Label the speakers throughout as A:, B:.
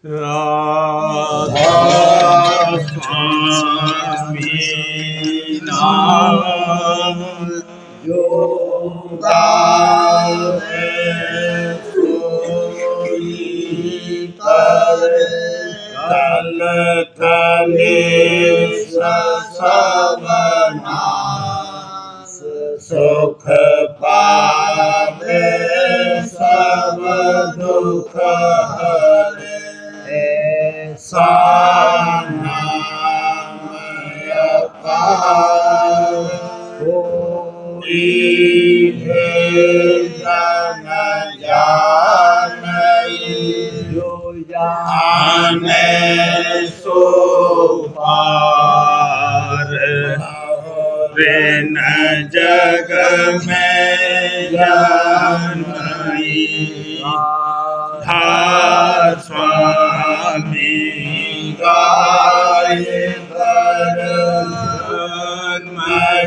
A: राधा स्वामी नाम जो गावे सोई करे कल कलेश सब नाश सुख पावे सब दुख हरे ऐसा नाम अपार कोई भेद न जाने जो जाने सो पार बिन जग में जानई स्वामी गाय धर्म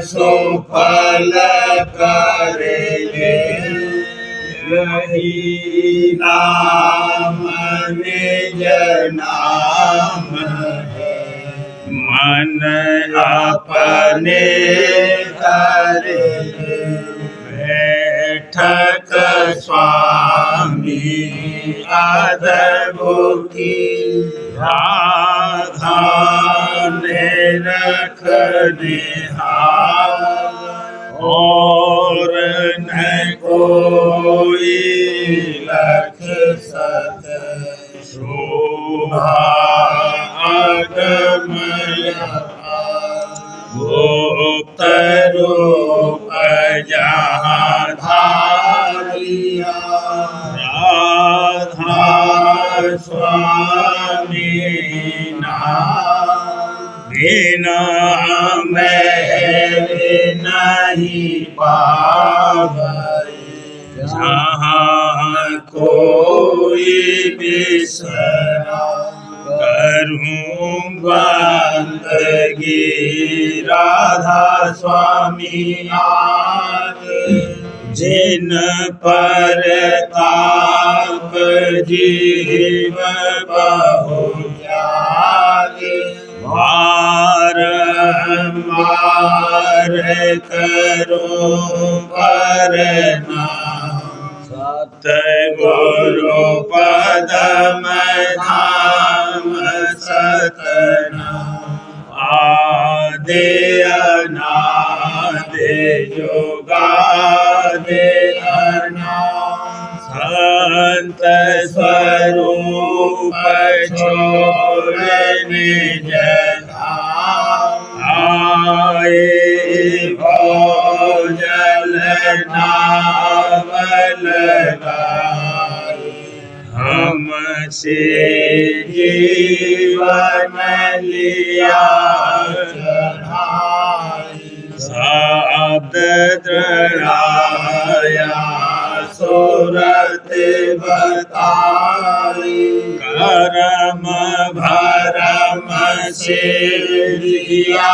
A: सुफल करेंगे यही नाम निज नाम है मन अपने करेंगे बैठक स्वामी अद्भुति राधा ने रख निहार और न कोई लख सत शोभा अगमय गुप्त रूप जहाँ धारिया राधा स्वामी नाम बिना मेरे नहीं पावे जहाँ कोई बिसरा करूं बंदगी राधा स्वामी आगे जिन पर ताप जीव बहु जागे बारंबार करूं पर नाम सतगुरु पदम धाम सतनाम आदि अनादि जुगादि अनाम संत स्वरूप छोड़ निज धाम आए भोजल नावल हमसे जीवन लिया शब्द द्रढ़ाया सूरत बताई करम भरम से दिया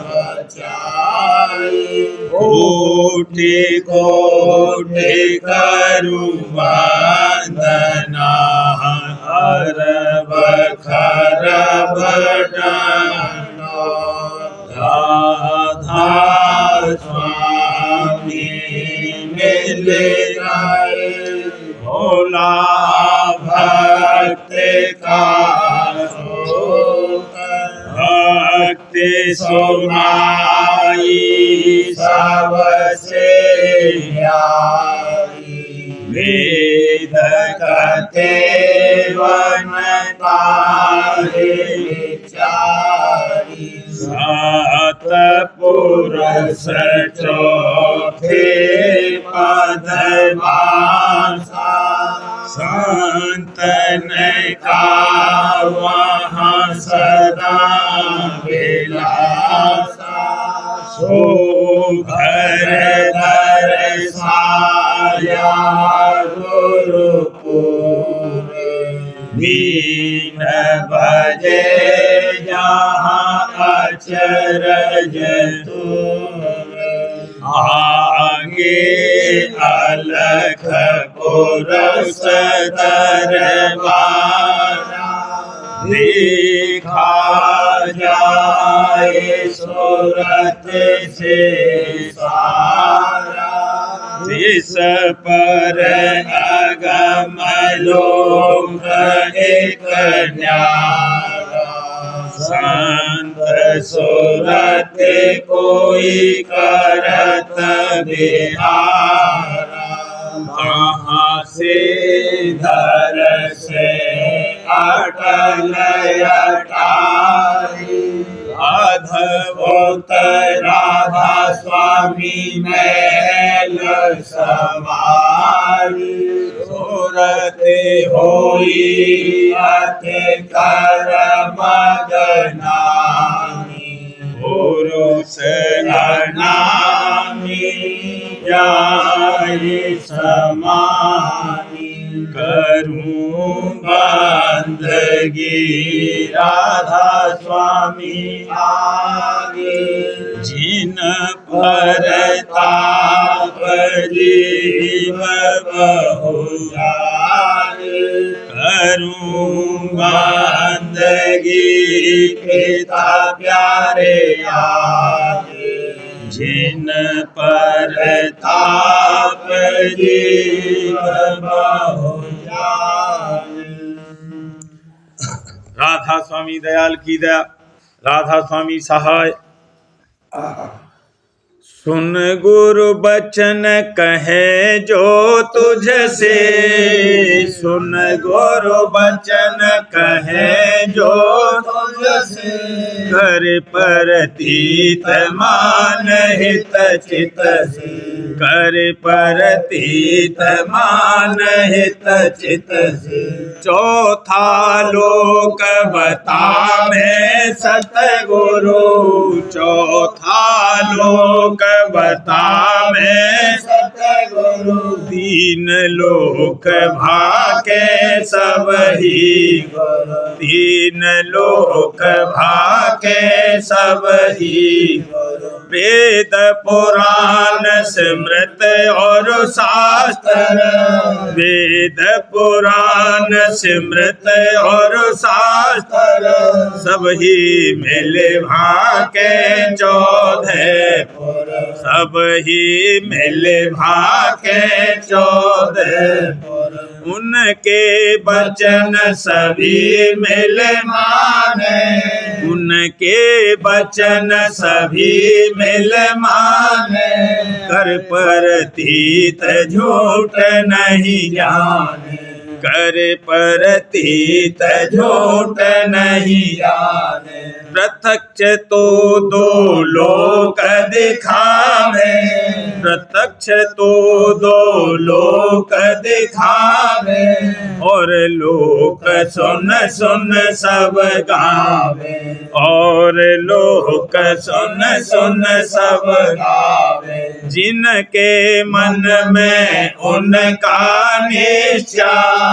A: बचाई कोटि कोटि करूं वंदना हर बखर बटनो राधा स्वामी मिल गए भोला भक्त का भक्ति सुनाई सबसे वेद कहते वनता विचारी सात पुरुष चौथे पद वासा संतन का वहाँ सदा विलासा सो घर दर्शाया गुरुपुर बीन बजे जहाँ अचरज दूर आगे अलख पुरुष दरबार देखा जाए सूरत से सारा, इस पर अगम लोक एक न्यारा, संत सूरत कोई करत बिहारा, कहाँ से धर से अटल अटारी, अद्भुत राधा स्वामी महल सवारी, सूरत होई अति कर मगनानी, पुरुष अनामी जाहि समानी, करूं बंदगी राधा स्वामी आगे, जिन पर ताप जीव बहु जाए, करूं बंदगी पिता प्यारे आगे, जिन पर ताप जीव बहु जाए। राधा स्वामी दयाल की दया, राधा स्वामी सहाय। सुन गुरु बचन कहे जो तुझसे, सुन गुरु बचन कहे जो तुझसे, कर परतीत मान हित चित से, कर परतीत मान हित चित से, चौथा लोक बता में सतगुरु, चौथा लोक बता में सतगुरु, तीन लोक भाके सब ही गुरु, तीन लोक भाके सब ही गुरु, वेद पुराण स्मृत और शास्त्र, वेद पुराण स्मृत और शास्त्र, सब ही मिले भाके 14 पुर, सब ही मिले भाके 14 पुर, उनके वचन सभी मिल माने, उनके वचन सभी मिल माने, कर परतीत झूठ नहीं जाने, कर परतीत झूठ नहीं जाने, प्रत्यक्ष तो दो लोक दिखावे, प्रत्यक्ष तो दो लोक दिखावे, और लोक सुन सुन सब गावे, और लोक सुन सुन सब गावे, जिनके मन में उनका निश्चय,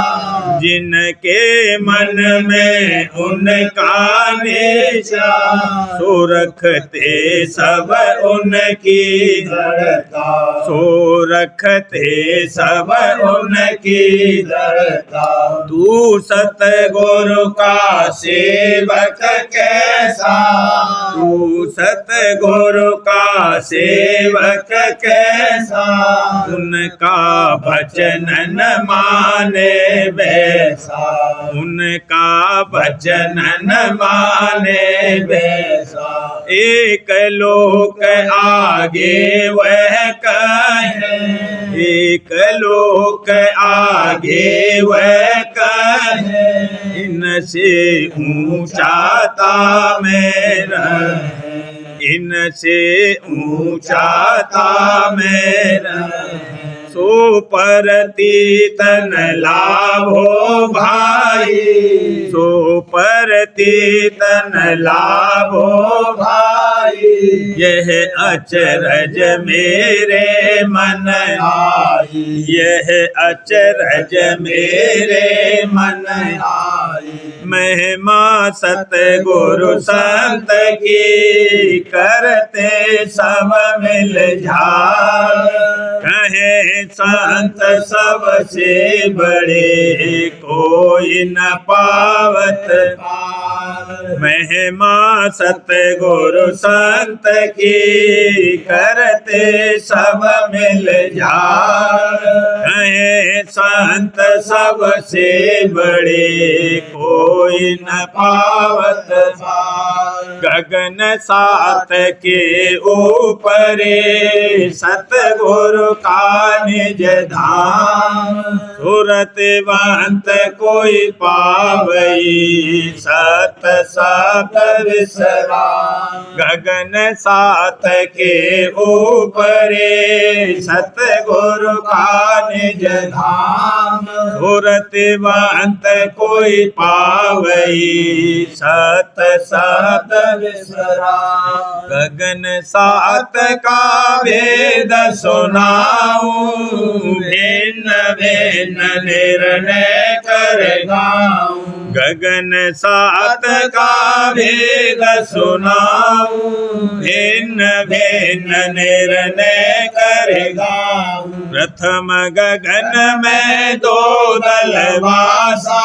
A: जिनके मन में उनका निश्चय, सो रखते सब उनकी दृढ़ता, सो रखते सब उनकी दृढ़ता, तू सतगुरु का सेवक कैसा, तू सतगुरु का सेवक कैसा, उनका वचन न माने वैसा, उनका वचन न माने वैसा, एक लोक आगे वह कहे, एक लोक आगे वह कहे, इनसे ऊंचा ता मेरा, इनसे ऊंचा ता मेरा, सो परतीतन लाभो भाई, सो परतीतन लाभो भाई, यह अचरज मेरे मन आई, यह अचरज मेरे मन आई, महिमा सतगुरु संत की करते सब मिल झाल। कहे संत सबसे बड़े कोई न पावत पार। महिमा सतगुरु संत की करते सब मिल झाल। कहे संत सबसे बड़े कोई न पावत पार। गगन सात के ऊपरे सतगुरु का निज धाम। सुरतिवंत कोई पावई सत सत विश्राम। गगन सात के ऊपरे सतगुरु का निज धाम। सुरतिवंत कोई पावई सत सत विश्राम। गगन सात का वेद सुनाऊं भिन्न भिन्न निर्णय कर गाऊं। गगन सात का वेद सुनाऊं भिन्न भिन्न निर्णय कर गाऊं। प्रथम गगन में दो दलवासा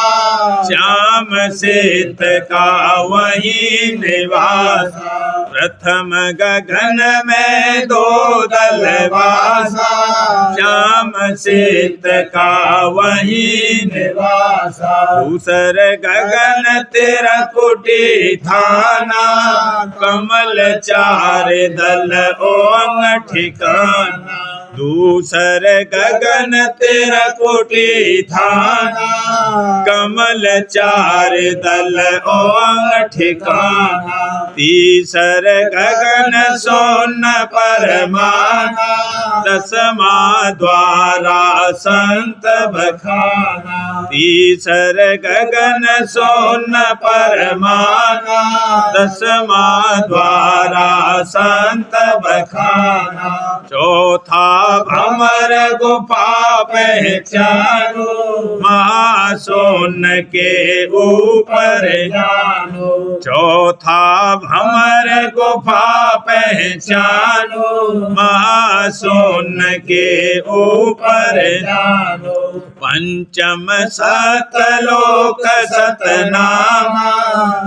A: श्याम सीत का वही निवासा। प्रथम गगन में दो दलवासा श्याम सीत का वही निवासा। दूसर गगन तेरा कुटी थाना कमल चार दल ओंग ठिकाना। दूसर गगन तेरा कोटि थाना कमल चार दल ओंग ठिकाना। तीसर गगन सोन परमाना दसमा द्वारा संत बखाना। तीसर गगन सोन परमाना दसमा द्वारा संत बखाना। चौथा भमर गुफा पहचानो महासोन के ऊपर जानो। चौथा भमर गुफा पहचानो महासोन के ऊपर जानो। पंचम सतलोक सतनामा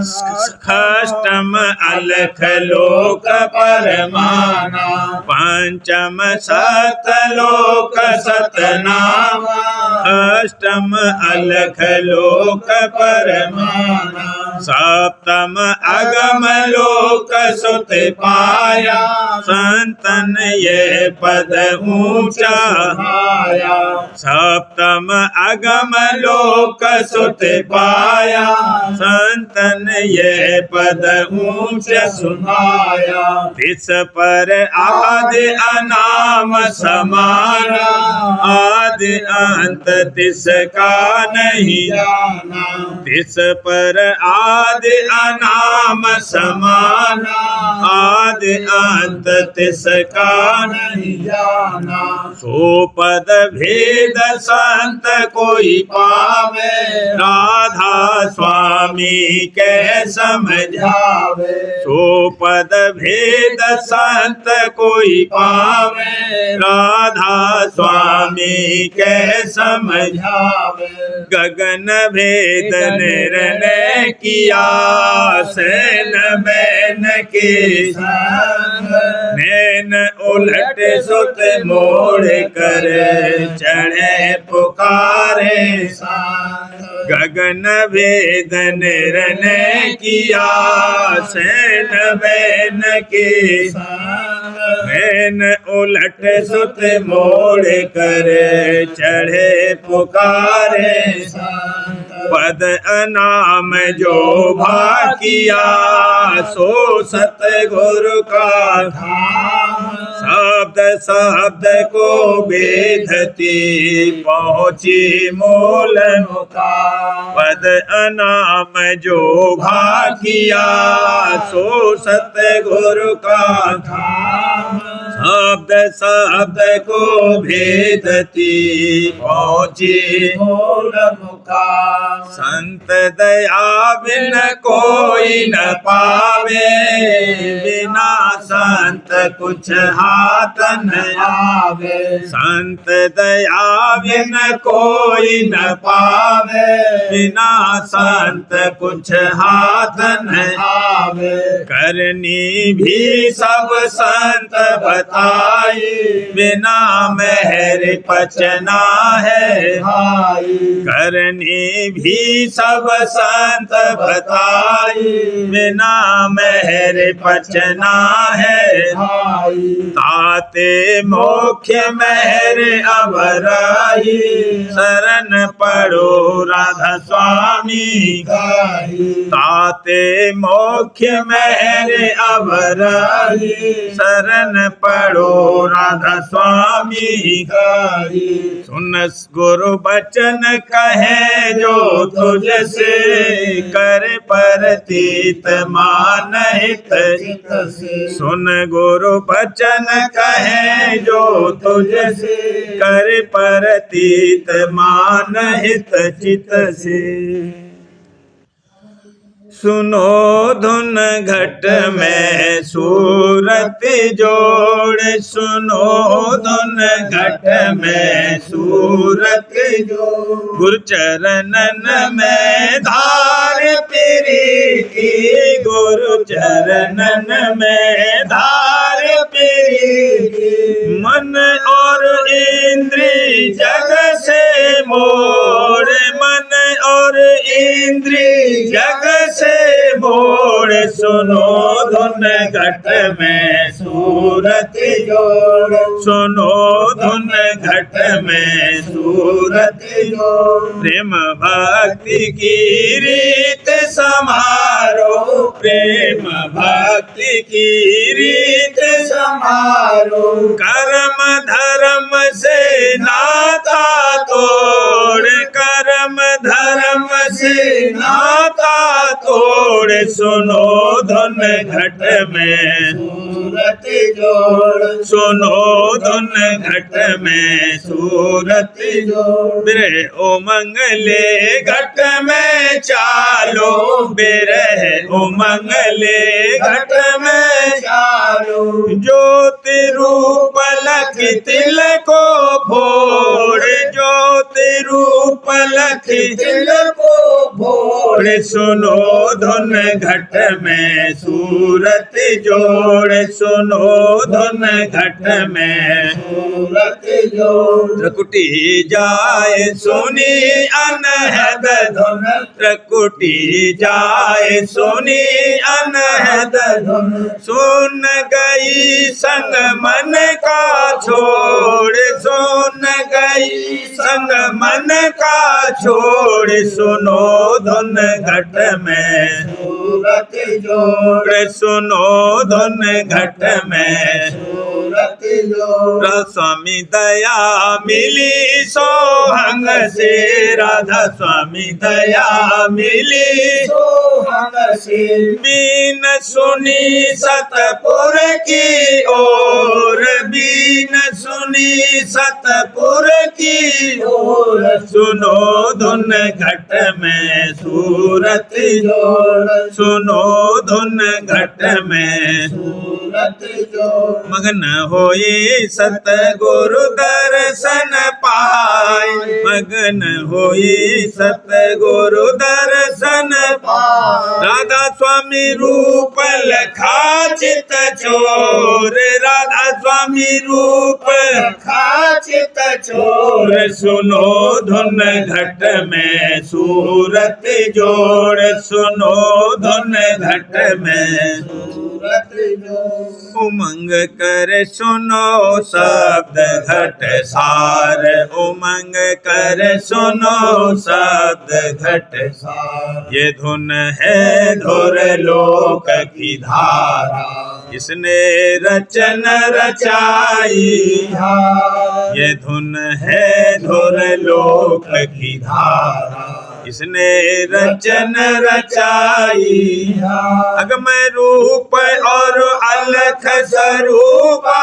A: षष्ठम अलख लोक परमाना। पंचम सतलोक सतनामा अष्टम अलख लोक परमाना। सप्तम अगम लोक सुत पाया संतन ये पद ऊंचा पाया। सप्तम अगम लोक सुत पाया संतन ये पद ऊंचा सुनाया। तिस पर आदि अनाम समाना आदि अंत तिसका नहीं जाना। तिस पर आदि अनाम समाना आदि अंत तिसका नहीं जाना। सो पद भेद संत कोई पावे राधा स्वामी के समझावे। सो पद भेद संत कोई पावे राधा स्वामी के समझावे। गगन भेद निर्णय किया सेन बैन के संग। नैन उलट सुत मोड़ कर चढ़े पुकारे संग। गगन भेद निर्णय किया सेन बैन के संग। नैन उलट सुत मोड़ कर चढ़े पुकारे संत। पद अनाम जो भाकिया सो सतगुरु का धाम। शब्द शब्द को बेधती पहुँची मूल मुकाम। पद अनाम जो भाकिया सो सतगुरु का धाम। शब्द शब्द को भेदती पहुँची
B: मूल मुखा।
A: संत दया बिन कोई न पावे, बिना संत कुछ हाथ न
B: आवे।
A: संत दया बिन कोई न पावे, बिना संत कुछ हाथ न
B: आवे।
A: करनी भी सब संत बताई, बिना मेहर पचना है
B: भाई।
A: करनी भी सब संत बताई, बिना मेहर पचना है
B: भाई।
A: ताते मोक्ष मेहर अवराई, शरण पड़ो राधा स्वामी
B: गाई।
A: ताते मोक्ष मेहर अवराई, शरण पड़ो राधा स्वामी
B: गाई।
A: सुन गुरु बचन कहे जो तुझसे, कर प्रतीत मान हित।
B: चित से।
A: सुन गुरु बचन कहे जो तुझसे, कर प्रतीत मान हित चित से। सुनो धुन घट में सूरत जोड़, सुनो धुन घट में सूरत जोड़। गुरु चरणन में धार प्रीति, गुरु चरणन में धार प्रीति। मन और इंद्री जग से मोड़, मन और इंद्री जग से मोड़। सुनो धुन घट में सूरत जोड़, सुनो धुन घट में सूरत जोड़। प्रेम भक्ति की रीत समारो, प्रेम भक्ति की रीत समारो। कर्म धर्म से नाता तोड़, कर्म धर्म से नाता तोड़। सुनो धुन घट में
B: सूरत जोड़,
A: सुनो धुन घट में सूरत
B: जोड़।
A: बिरह उमंगले घट में चालो, बिरह उमंगले घट में
B: चालो।
A: ज्योति रूप लख तिल को फोड़, ज्योति रूप लख
B: तिल को भोड़।
A: सुनो धुन घट में सूरत जोड़, सुनो धुन घट में
B: सूरत जोड़।
A: त्रिकुटी जाए सुनी अनहद धुन, त्रिकुटी जाए सुनी अनहद धुन। सुन गई संग मन का छोड़, सुन गई संग मन का छोड़। सुनो धुन घट में
B: सूरत जोड़,
A: सुनो धुन घट में
B: सूरत जोड़।
A: स्वामी दया मिली सोहंग से, राधा स्वामी दया मिली
B: सोहंग से।
A: बीन सुनी सतपुर की ओर, बीन सुनी सतपुर की ओर। सुनो धुन घट में सूरत
B: जोड़,
A: सुनो धुन घट में
B: सूरत जोड़।
A: मगन होई सतगुरु दर्शन पाए, मगन होई सतगुरु दर्शन पाए। राधा स्वामी रूप लखा चित चोर, राधा स्वामी रूप
B: लखा चित चोर।
A: सुनो धुन घट में सूरत जोड़, सुनो धुन घट में
B: सूरत जोड़।
A: उमंग कर सुनो शब्द घट सार, उमंग कर सुनो शब्द घट सार। ये धुन है धुर लोक की धारा, इसने रचन रचाई। ये धुन है धुर लोक की धारा, किसने रचन रचाई, अगम रूप और अलख स्वरूपा,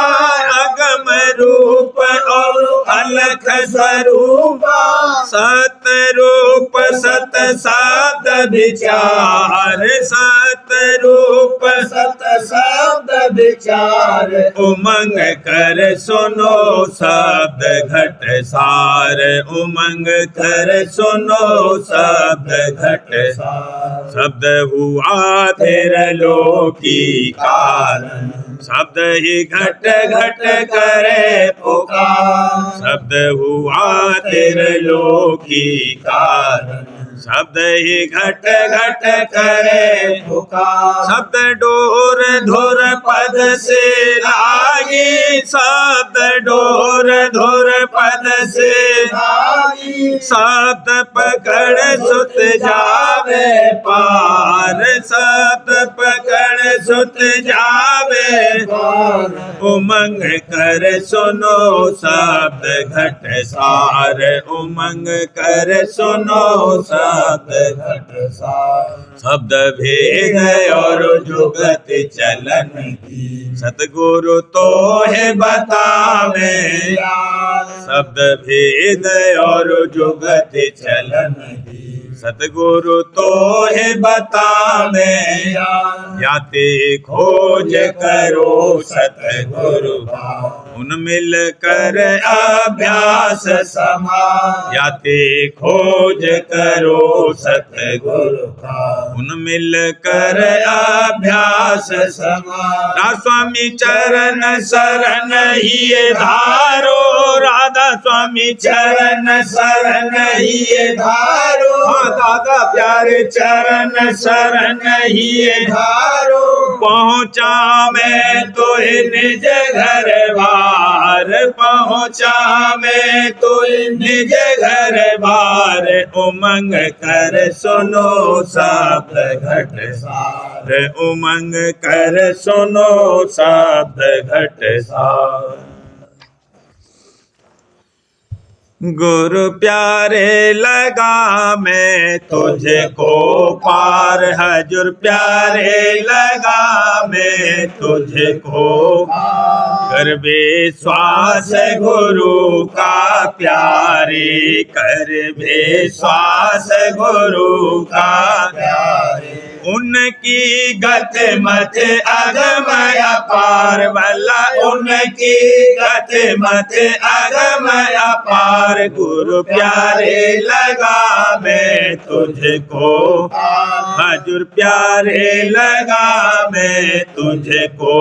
A: अगम रूप और अलख स्वरूपा, सत रूप सत साध विचार, सत रूप
B: सत शब्द विचार,
A: उमंग कर सुनो शब्द घट सार, उमंग कर सुनो शब्द घट सार, शब्द हुआ तेरे लोकी कारण, शब्द ही घट घट करे पुकार, शब्द हुआ तेरे लोकी कारण, शब्द ही घट घट करे पुकार, शब्द डोर धुर पद से लागी, शब्द डोर धुर पद से लागी, शब्द पकड़ सुत जावे पार, शब्द पकड़ सुत जावे पार, उमंग कर सुनो शब्द घट सार, उमंग कर सुनो शब्द घट सार, शब्द भेद और जुगत चलन की, सतगुरु तो है बतावे, शब्द भेद और जुगत चलन की, सतगुरु तो है बतावे, याते खोज करो सतगुरु उन मिल कर अभ्यास समान, याते खोज करो सतगुरु उन मिल कर अभ्यास समान, राधा स्वामी चरण शरण ही धारो, राधा स्वामी चरण शरण ही धारो, दादा प्यारे चरण शरण ही धारो, पहुँचा मैं तो निज घर बार, पहुँचा मैं तो निज घर बार, उमंग कर सुनो शब्द घट सार, उमंग कर सुनो शब्द घट सार, गुरु प्यारे लगा मैं तुझको पार, हजूर प्यारे लगा मैं तुझको कर विश्वास गुरु का प्यारे, कर विश्वास गुरु का प्यारे, उनकी गत मत अगमय पार भला, उनकी गत मत अगमय पार, गुरु प्यारे लगा मैं तुझको, हजूर प्यारे लगा मैं तुझको,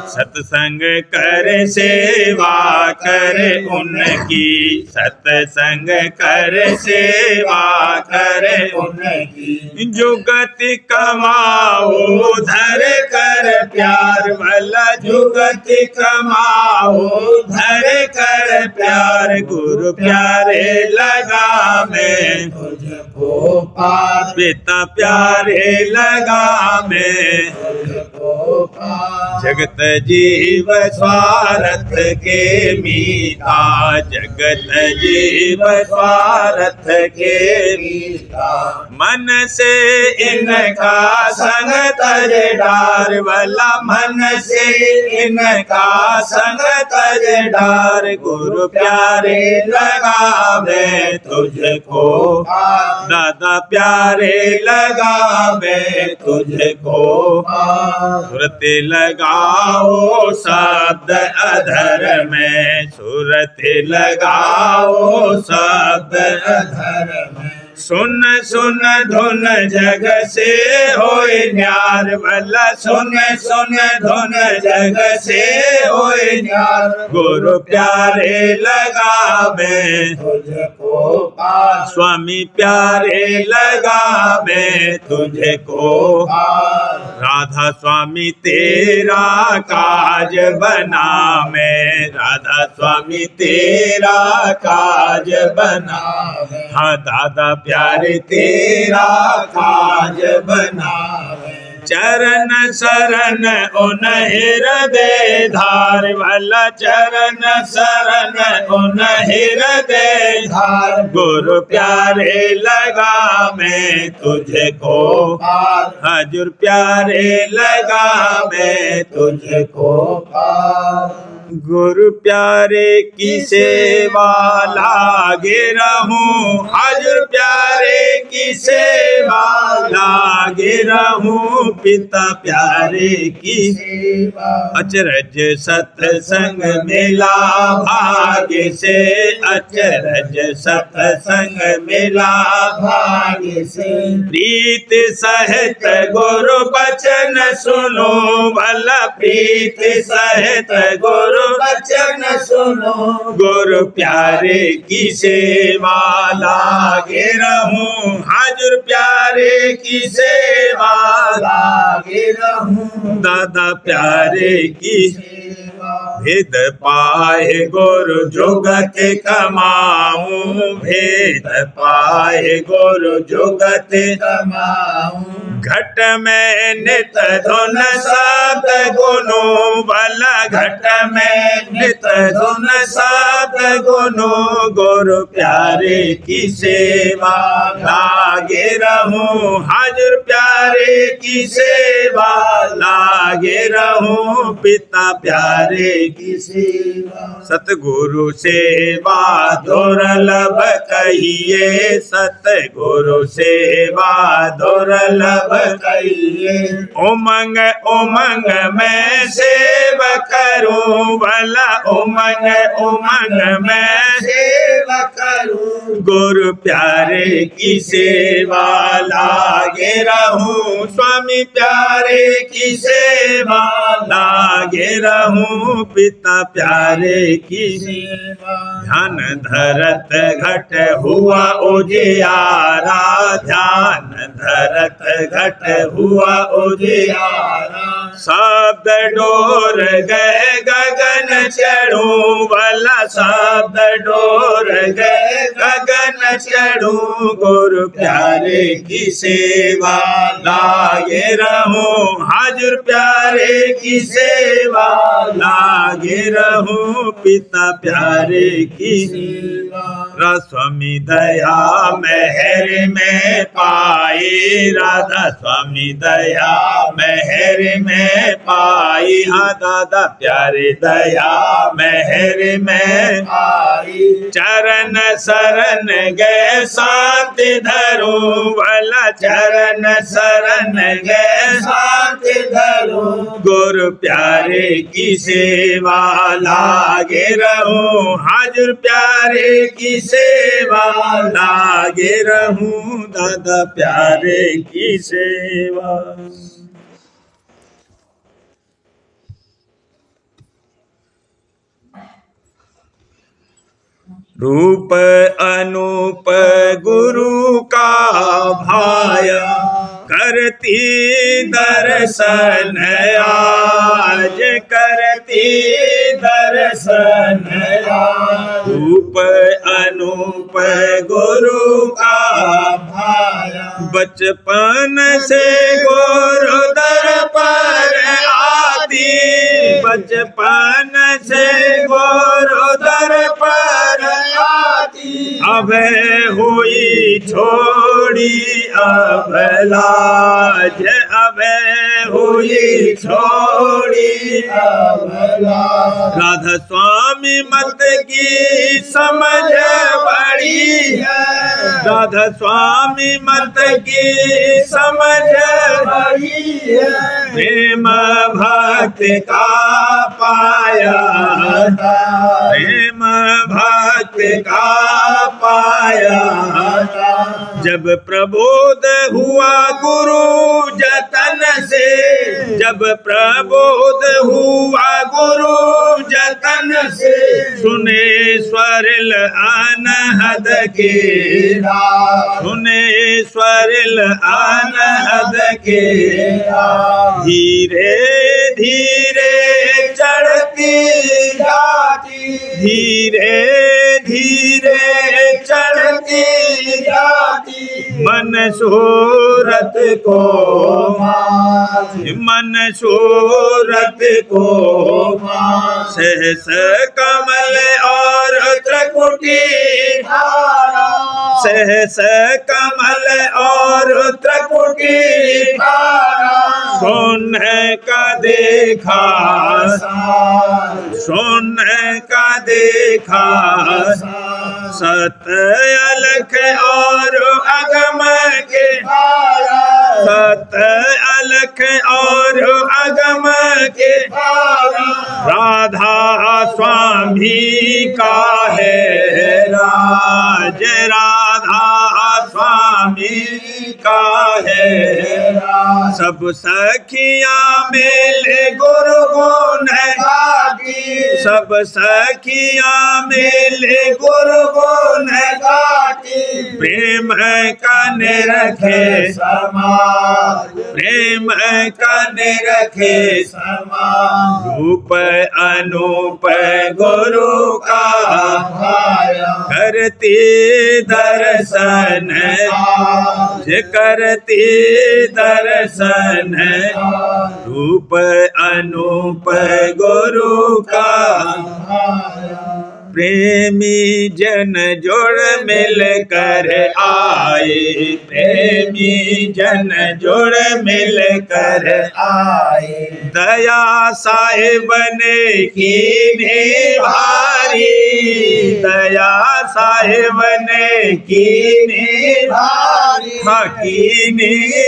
A: सत्संग कर सेवा कर उनकी, सत्संग कर सेवा कर उनकी, जुगति कमाओ धर कर प्यार भला, जुगति कमाओ धर कर प्यार, गुरु प्यारे लगा मैं तुझको पार, पिता प्यारे लगा मैं तुझको पार, जगत जीव स्वार्थ के मीता, जगत जीव स्वार्थ के मीता, मन से इनका संग तज डार भला, मन से इनका संग तज डार, गुरु प्यारे लगा मैं तुझको, दादा प्यारे लगा मैं तुझको, सुरत लगाओ शब्द अधर में, सुरत लगाओ शब्द अधर में, सुन सुन धुन जग से होए न्यार भला, सुन सुन धुन जग से होए न्यार, गुरु प्यारे लगा मैं तुझको पार, स्वामी प्यारे लगा मैं तुझको पार, राधा स्वामी तेरा काज बना मैं, राधा स्वामी तेरा काज बना, हाँ दादा प्यारे तेरा काज बनावे, चरण शरण उन हृदय धार वाला चरण शरण उन हृदय धार गुरु प्यारे लगा मैं तुझको हजूर प्यारे लगा मैं तुझको गुरु प्यारे की सेवा लागे रहूं हजूर प्यारे की सेवा लागे रहूं पिता प्यारे की सेवा अचरज सत्संग मिला भाग्य से अचरज सत्संग मिला भाग्य से प्रीत सहित गुरु बचन सुनो भला प्रीत सहित गुरु बचन सुनो गुरु प्यारे की सेवा लागे रहूं हजूर प्यारे की सेवा लागे रहूं दादा प्यारे की भेद पाए गुरु जुगत कमाऊं भेद पाए गुरु जुगत कमाऊं घट में नित धुन सात गुनो वाला घट में नित धुन सात गुनो गुरु प्यारे की सेवा लागे रहूं हजूर प्यारे की सेवा लागे रहूं पिता प्यारे की सेवा सतगुरु सेवा दुर्लभ कहिए सतगुरु सेवा दुर्लभ कहिए उमंग उमंग मैं सेवा करूं भला उमंग उमंग मैं सेवा करूं गुरु प्यारे की सेवा लागे रहूं स्वामी प्यारे की सेवा लागे रहूं पिता प्यारे की सेवा ध्यान धरत घट हुआ उजियारा ध्यान धरत घट हुआ उजियारा शब्द डोर गए गगन चढ़ूं भला शब्द डोर गए गगन चढ़ूं गुरु प्यारे की सेवा लागे रहूं हजूर प्यारे की सेवा लागे रहूं पिता प्यारे की सेवा स्वामी दया मेहर में पाई राधा स्वामी दया मेहर में पाई हाँ दादा प्यारे दया मेहर में पाई चरण शरण गए शांति धरूं भला चरण शरण गए शांति धरूं गुरु प्यारे की सेवा लागे रहूं हजूर प्यारे की सेवा लागे रहूं दादा प्यारे की सेवा रूप अनूप गुरु का भाया करती दर्शन आज करती दर्शन आज रूप अनूप गुरु का भाया बचपन से गुरु दर पर आती बचपन से गुरु दर पर आती अब हुई छोड़ी अब लाज अब हुई छोड़ी अब लाज राधा स्वामी मत की समझ बड़ी है राधा स्वामी मत की समझ बड़ी है प्रेम भक्ति का पाया प्रेम भक्ति का पाया जब प्रबोध हुआ गुरु जतन से जब प्रबोध हुआ गुरु जतन से सुने स्वरिल अनहद के सुने स्वरिल अनहद के धीरे धीरे चढ़ती जाती धीरे धीरे चढ़ती जाती मन सूरत को
B: माज
A: मन सूरत को सहस कमल और त्रिकुटी
B: धारा
A: सहस कमल और त्रिकुटी
B: धारा
A: सोने का देखा सोने का देखा सत अलख और अगम के सत अलख और अगम के राधा स्वामी का है राज राधा स्वामी का है सब सखियां मेले गुरु गुण सब सखियां मेले गुरु गुण प्रेम का निरखे प्रेम का निरखे रूप अनूप गुरु का करती दर्शन करती दर्शन रूप अनूप गुरु का प्रेमी जन जोड़ मिल कर आए प्रेमी जन जोड़ मिल कर
B: आए
A: दया साहिब ने की भारी दया साहिब ने की
B: भारी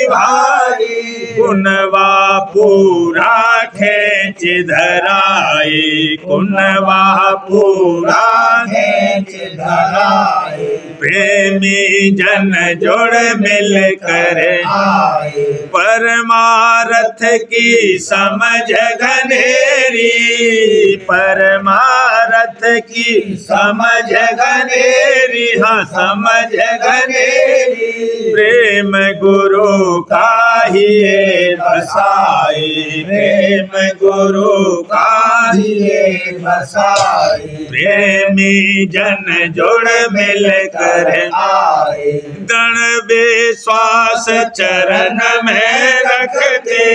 A: भारी कुनवा पूरा खेच धराए कुनवा पूरा
B: खेच धराए
A: प्रेमी जन जोड़ मिल कर
B: आए
A: परमारथ की समझ घनेरी परमारथ की समझ घनेरी हाँ समझ घनेरी प्रेम गुरु का ही बसाए प्रेम गुरु का
B: दिए बसाए
A: प्रेमी जन जोड़ मिल कर
B: आए
A: गण विश्वास चरण में रखते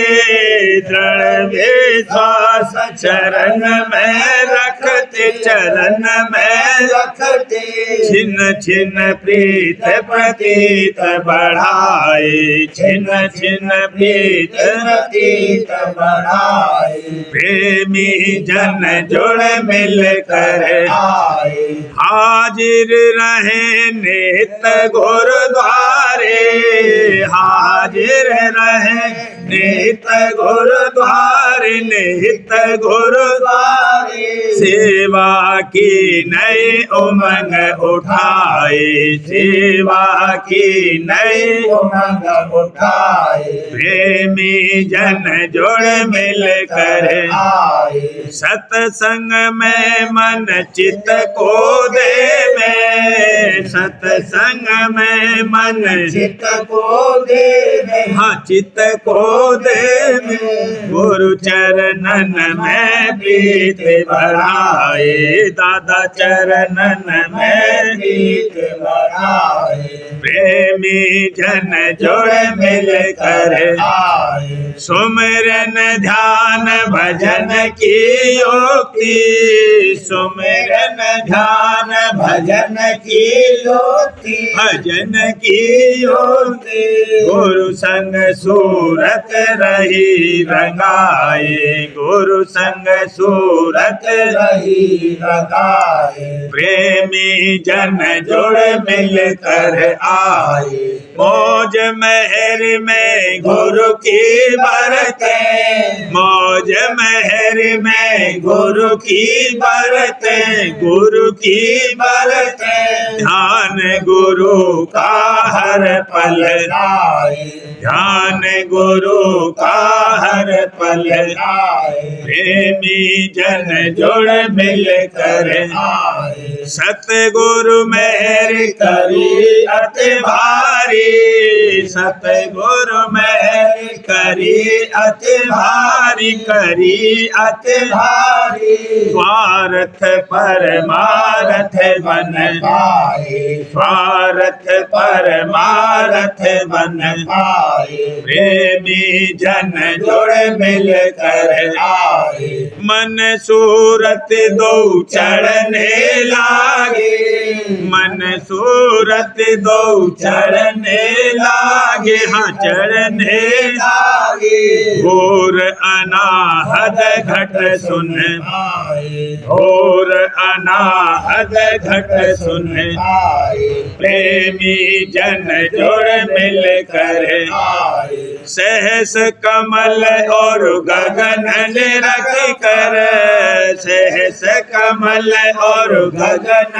A: दृढ़ विश्वास चरण में रखते चरण में
B: रखते
A: छिन्न छिन्न प्रीत प्रतीत बढ़ाए छिन्न छिन्न प्रीत
B: प्रतीत बढ़ाए
A: प्रेमी जन जोड़ मिल कर
B: आए
A: हाजिर रहे नित गुरुद्वारे हाजिर रहे नित गुरुद्वारे नित गुरुद्वारे सेवा की नई उमंग उठाए सेवा की नई
B: उमंग उठाए
A: प्रेमी जन जोड़ मिल कर
B: आए
A: सत्संग में मन चित को दे में सत्संग में मन
B: चित को दे में
A: हाँ चित को दे में गुरु चरणन में प्रीत बढ़ाए दादा चरणन में
B: प्रीत बढ़ाए
A: प्रेमी जन जोड़ मिल कर
B: आए
A: सुमिरन ध्यान भजन की युक्ति सुमिरन ध्यान भजन की
B: ज्योति
A: भजन की युक्ति गुरु संग सूरत रही रंगाए गुरु संग सूरत
B: रही लगाए
A: प्रेमी जन जोड़ मिल कर आए मौज महर में गुरु की बरतें मौज महर में गुरु की बरतें गुरु की बरतें ध्यान गुरु का हर पल
B: लाए
A: ध्यान गुरु का हर पल
B: आए
A: प्रेमी जन जुड़ मिल कर
B: आए
A: सतगुरु मेहर करी अति भारी सतगुरु मेहर करी अति भारी करी अति
B: भारी
A: स्वार्थ परमार्थ बन
B: पाए
A: स्वार्थ परमार्थ बन
B: आए
A: प्रेमी जन जुड़ मिल कर
B: आए
A: मन सूरत दो चढ़ने लागे मन सूरत दो चढ़ने लागे हाँ चढ़ने
B: आगे
A: घोर अनाहद घट सुन
B: आए
A: घोर अनाहद घट सुन
B: आए
A: प्रेमी जन जुड़ मिल कर
B: आए
A: सहस कमल और गगन ने रख कर सहस कमल और गगन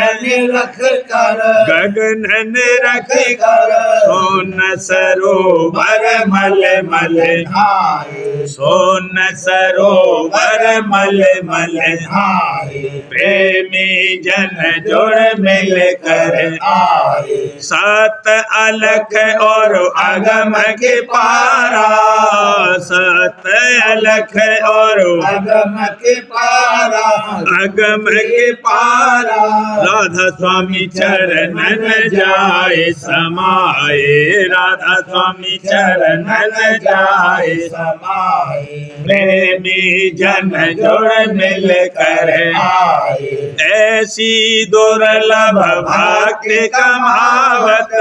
B: रख कर
A: गगन ने रख
B: कर
A: सोन सरोवर मल मल
B: आए
A: सोन सरोवर मल मल
B: आए
A: प्रेमी जन जुड़ मिल कर
B: आए
A: सात अलख और अगम के पारा सात अलख और
B: अगम के पारा
A: अगम के पारा राधा स्वामी चरणन जाए समाए राधा स्वामी चरणन जाए
B: समाए
A: प्रेमी जन जुड़ मिल कर
B: आए
A: ऐसी दुर्लभ भक्ति कमावत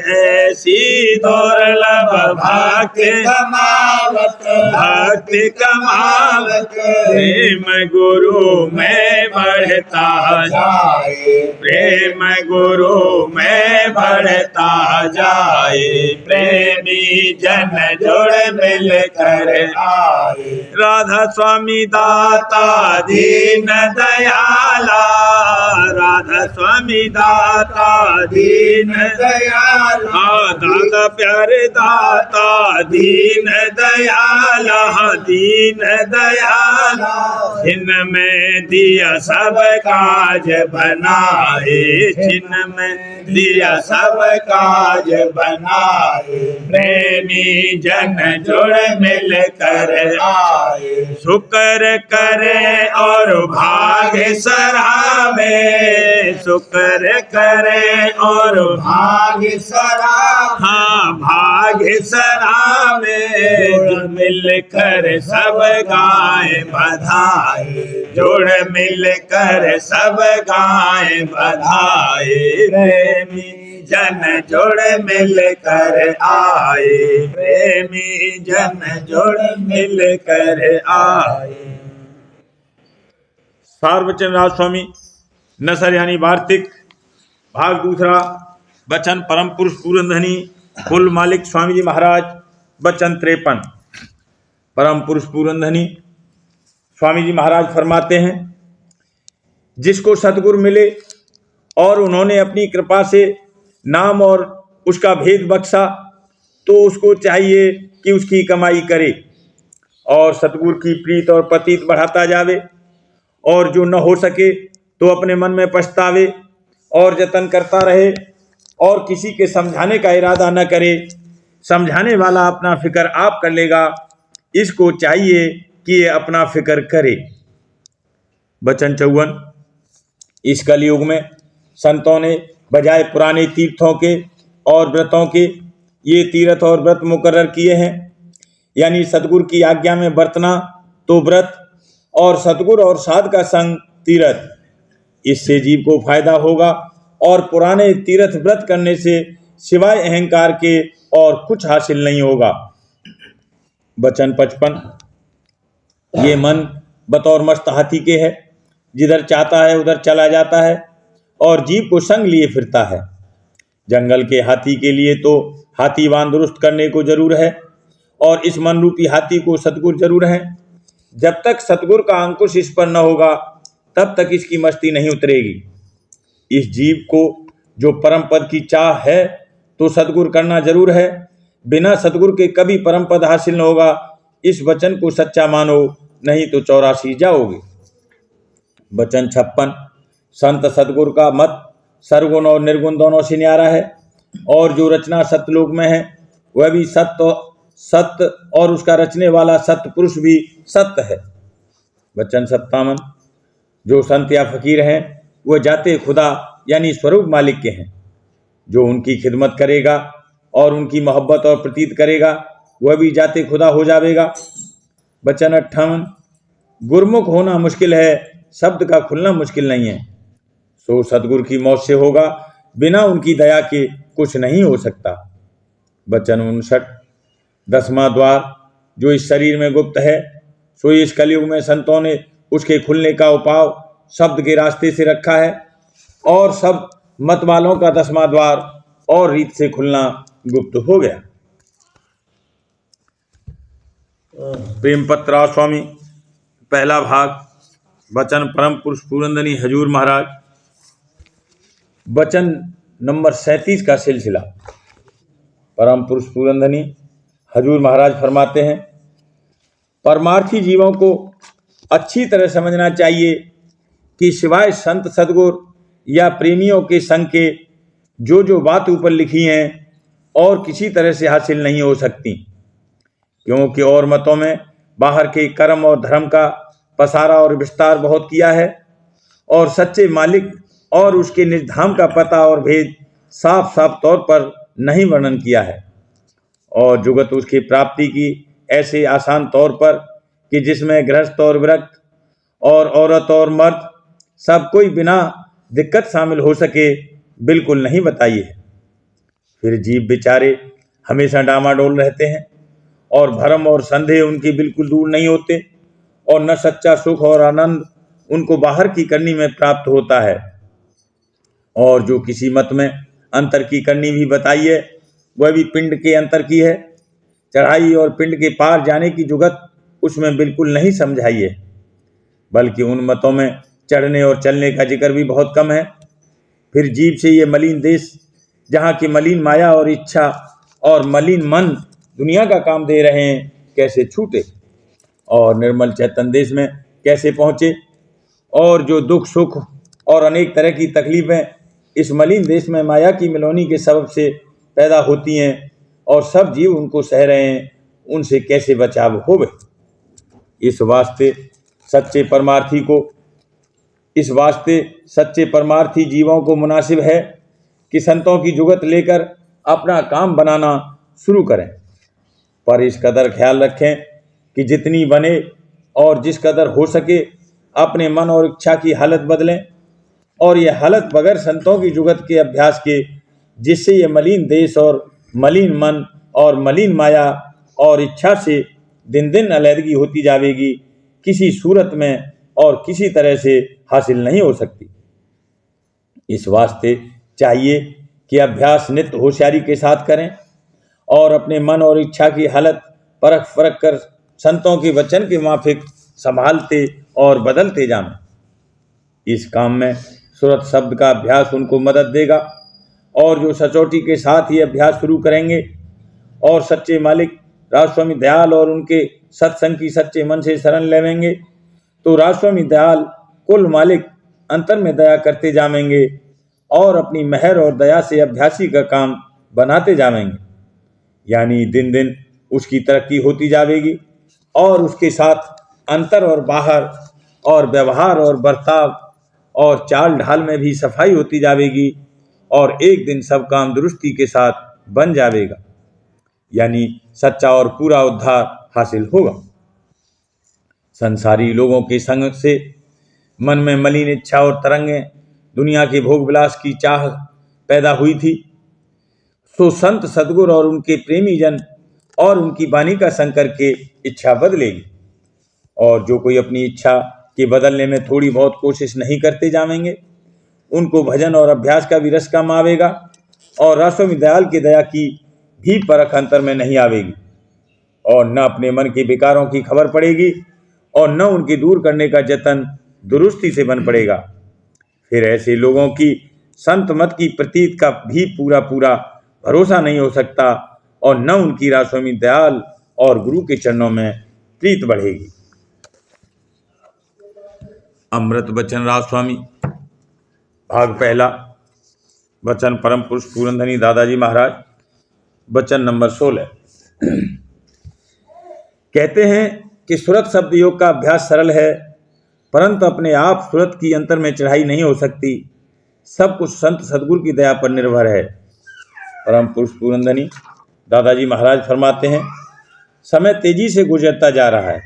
A: ऐसी दुर्लभ भक्ति
B: कमावत
A: भक्ति कमावत प्रेम गुरु में बढ़ता
B: जाए
A: प्रेम गुरु में बढ़ता जाए प्रेमी जन जुड़ मिल कर
B: आए
A: राधा स्वामी दाता दीन दयाला राधा स्वामी दाता दीन
B: दयाल
A: दादा प्यारे दाता दीन दयाला दीन दयाला जिनमें दिया सब काज बनाए जिनमें दिया सब काज बनाए प्रेमी जन जुड़ मिल कर
B: आए
A: शुक्र करे और भाग्य सरावे शुक्र करे और
B: भाग्य सरा
A: हाँ भाग्य सरावे जुड़ मिल कर सब गाय बधाई जुड़ मिल कर सब गाय बधाई प्रेमी जन जुड़ मिल कर आए प्रेमी जन जुड़ मिल कर आए। सार्वजन राज स्वामी नसर यानी वार्तिक भाग दूसरा वचन परम पुरुष पूरनधनी कुल मालिक स्वामी जी महाराज वचन 53। परम पुरुष पूरनधनी स्वामी जी महाराज फरमाते हैं जिसको सतगुरु मिले और उन्होंने अपनी कृपा से नाम और उसका भेद बख्शा तो उसको चाहिए कि उसकी कमाई करे और सतगुरु की प्रीत और प्रतीत बढ़ाता जावे और जो न हो सके तो अपने मन में पछतावे और जतन करता रहे और किसी के समझाने का इरादा न करे। समझाने वाला अपना फिक्र आप कर लेगा, इसको चाहिए कि ये अपना फिक्र करे। वचन 54। इस कलयुग में संतों ने बजाय पुराने तीर्थों के और व्रतों के ये तीर्थ और व्रत मुकर्रर किए हैं, यानी सतगुरु की आज्ञा में बरतना तो व्रत और सतगुरु और साध का संग तीर्थ। इससे जीव को फायदा होगा और पुराने तीर्थ व्रत करने से सिवाय अहंकार के और कुछ हासिल नहीं होगा। वचन 55। ये मन बतौर मस्त हाथी के है, जिधर चाहता है उधर चला जाता है और जीव को संग लिए फिरता है। जंगल के हाथी के लिए तो हाथी बांध दुरुस्त करने को जरूर है और इस मन रूपी हाथी को सतगुरु जरूर है। जब तक सतगुरु का अंकुश इस पर न होगा तब तक इसकी मस्ती नहीं उतरेगी। इस जीव को जो परम पद की चाह है तो सतगुरु करना जरूर है, बिना सतगुरु के कभी परम पद हासिल न होगा। इस वचन को सच्चा मानो, नहीं तो 84 जाओगे। वचन 56। संत सतगुरु का मत सर्वगुण और निर्गुण दोनों से न्यारा है, और जो रचना सत्यलोक में है वह भी सत्य और उसका रचने वाला सत्य पुरुष भी सत्य है। वचन 57। जो संत या फकीर हैं वह जाते खुदा यानी स्वरूप मालिक के हैं। जो उनकी खिदमत करेगा और उनकी मोहब्बत और प्रतीत करेगा वह भी जाते खुदा हो जाएगा। वचन 58। गुरमुख होना मुश्किल है, शब्द का खुलना मुश्किल नहीं है। सो सतगुरु की मौत से होगा, बिना उनकी दया के कुछ नहीं हो सकता। वचन 59। 10वां द्वार जो इस शरीर में गुप्त है, सो इस कलयुग में संतों ने उसके खुलने का उपाय शब्द के रास्ते से रखा है, और सब मत वालों का 10वां द्वार और रीत से खुलना गुप्त हो गया। प्रेम पत्र स्वामी, पहला भाग। वचन परम पुरुष पूरनदनी हजूर महाराज। वचन नंबर 37 का सिलसिला। परम पुरुष पूरनदनी हजूर महाराज फरमाते हैं, परमार्थी जीवों को अच्छी तरह समझना चाहिए कि सिवाय संत सद्गुरु या प्रेमियों के संग के जो बात ऊपर लिखी हैं और किसी तरह से हासिल नहीं हो सकती, क्योंकि और मतों में बाहर के कर्म और धर्म का पसारा और विस्तार बहुत किया है, और सच्चे मालिक और उसके निर्धाम का पता और भेद साफ साफ तौर पर नहीं वर्णन किया है, और जुगत उसकी प्राप्ति की ऐसे आसान तौर पर कि जिसमें गृहस्थ और विरक्त और औरत और मर्द सब कोई बिना दिक्कत शामिल हो सके बिल्कुल नहीं बताई है। फिर जीव बेचारे हमेशा डामाडोल रहते हैं, और भ्रम और संदेह उनके बिल्कुल दूर नहीं होते, और न सच्चा सुख और आनंद उनको बाहर की करनी में प्राप्त होता है। और जो किसी मत में अंतर की करनी भी बताई है वह भी पिंड के अंतर की है। चढ़ाई और पिंड के पार जाने की जुगत उसमें बिल्कुल नहीं समझाई है, बल्कि उन मतों में चढ़ने और चलने का जिक्र भी बहुत कम है। फिर जीव से ये मलिन देश, जहाँ की मलिन माया और इच्छा और मलिन मन दुनिया का काम दे रहे हैं, कैसे छूटे और निर्मल चैतन्य देश में कैसे पहुँचे। और जो दुख सुख और अनेक तरह की तकलीफें इस मलिन देश में माया की मिलोनी के सबब से पैदा होती हैं, और सब जीव उनको सह रहे हैं, उनसे कैसे बचाव होवे। इस वास्ते सच्चे परमार्थी जीवों को मुनासिब है कि संतों की जुगत लेकर अपना काम बनाना शुरू करें, पर इस कदर ख्याल रखें कि जितनी बने और जिस कदर हो सके अपने मन और इच्छा की हालत बदलें, और यह हालत बगैर संतों की जुगत के अभ्यास के, जिससे ये मलिन देश और मलिन मन और मलिन माया और इच्छा से दिन दिन अलहदगी होती जाएगी, किसी सूरत में और किसी तरह से हासिल नहीं हो सकती। इस वास्ते चाहिए कि अभ्यास नित्य होशियारी के साथ करें, और अपने मन और इच्छा की हालत परख कर संतों के वचन के माफिक संभालते और बदलते जाएं। इस काम में सुरत शब्द का अभ्यास उनको मदद देगा, और जो सचोटी के साथ ही अभ्यास शुरू करेंगे और सच्चे मालिक राजस्वामी दयाल और उनके सत्संग की सच्चे मन से शरण लेवेंगे, तो राजस्वामी दयाल कुल मालिक अंतर में दया करते जाएंगे और अपनी मेहर और दया से अभ्यासी का काम बनाते जाएंगे। यानी दिन दिन उसकी तरक्की होती जाएगी, और उसके साथ अंतर और बाहर और व्यवहार और बर्ताव और चाल ढाल में भी सफाई होती जाएगी, और एक दिन सब काम दुरुस्ती के साथ बन जाएगा, यानी सच्चा और पूरा उद्धार हासिल होगा। संसारी लोगों के संग से मन में मलिन इच्छा और तरंगें दुनिया के भोग विलास की चाह पैदा हुई थी, सो संत सद्गुरु और उनके प्रेमी जन और उनकी वाणी का संग करके इच्छा बदलेगी, और जो कोई अपनी इच्छा के बदलने में थोड़ी बहुत कोशिश नहीं करते जाएंगे, उनको भजन और अभ्यास का भी रस कम आवेगा, और राजस्वामी दयाल की दया की भी परख अंतर में नहीं आवेगी, और न अपने मन के विकारों की खबर पड़ेगी, और न उनके दूर करने का जतन दुरुस्ती से बन पड़ेगा। फिर ऐसे लोगों की संत मत की प्रतीत का भी पूरा भरोसा नहीं हो सकता, और न उनकी राजस्वामी दयाल और गुरु के चरणों में प्रीत बढ़ेगी। अमृत बचन राजस्वामी भाग पहला। वचन परम पुरुष पूरनधनी दादाजी महाराज। वचन नंबर 16। कहते हैं कि सुरत शब्द योग का अभ्यास सरल है, परंतु अपने आप सुरत की अंतर में चढ़ाई नहीं हो सकती। सब कुछ संत सदगुरु की दया पर निर्भर है। परम पुरुष पूरनधनी दादाजी महाराज फरमाते हैं, समय तेजी से गुजरता जा रहा है।